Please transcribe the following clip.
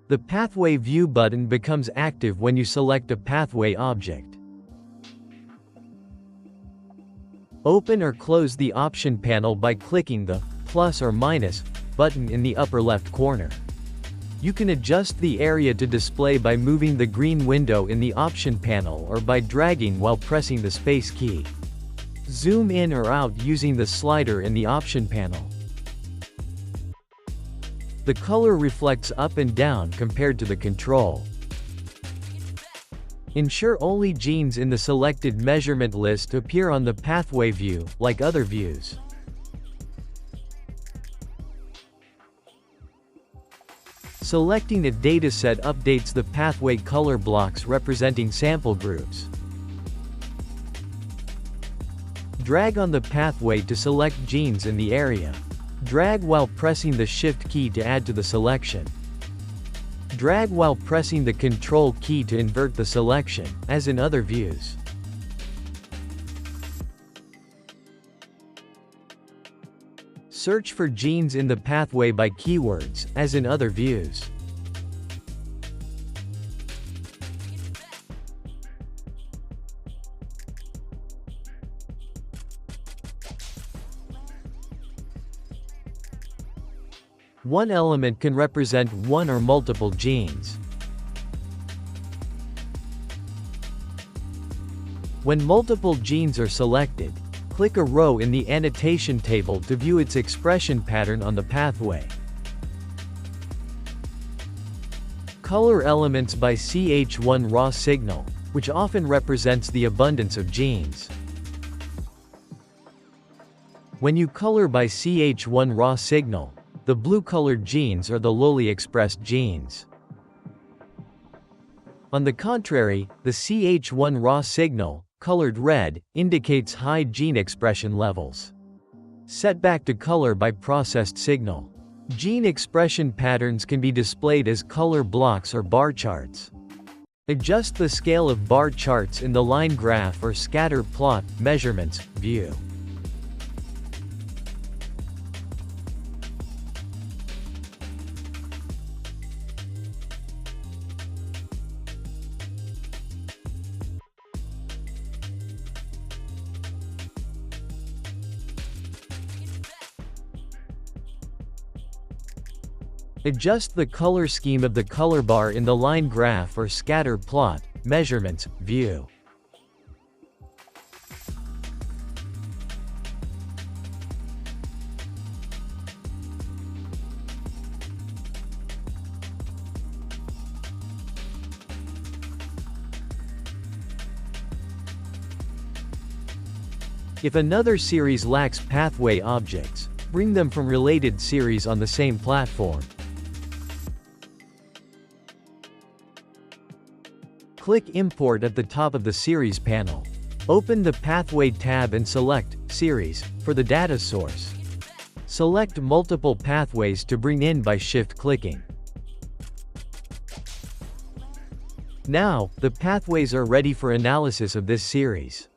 The Pathway View button becomes active when you select a pathway object. Open or close the option panel by clicking the plus or minus button in the upper left corner. You can adjust the area to display by moving the green window in the option panel or by dragging while pressing the space key. Zoom in or out using the slider in the option panel. The color reflects up and down compared to the control. Ensure only genes in the selected measurement list appear on the pathway view, like other views. Selecting a dataset updates the pathway color blocks representing sample groups. Drag on the pathway to select genes in the area. Drag while pressing the Shift key to add to the selection. Drag while pressing the Control key to invert the selection, as in other views. Search for genes in the pathway by keywords, as in other views. One element can represent one or multiple genes. When multiple genes are selected, click a row in the annotation table to view its expression pattern on the pathway. Color elements by CH1 raw signal, which often represents the abundance of genes. When you color by CH1 raw signal, the blue-colored genes are the lowly expressed genes. On the contrary, the CH1 raw signal, colored red, indicates high gene expression levels. Set back to color by processed signal. Gene expression patterns can be displayed as color blocks or bar charts. Adjust the scale of bar charts in the line graph or scatter plot measurements view. Adjust the color scheme of the color bar in the line graph or scatter plot measurements view. If another series lacks pathway objects, bring them from related series on the same platform. Click Import at the top of the Series panel. Open the Pathway tab and select Series for the data source. Select multiple pathways to bring in by shift-clicking. Now, the pathways are ready for analysis of this series.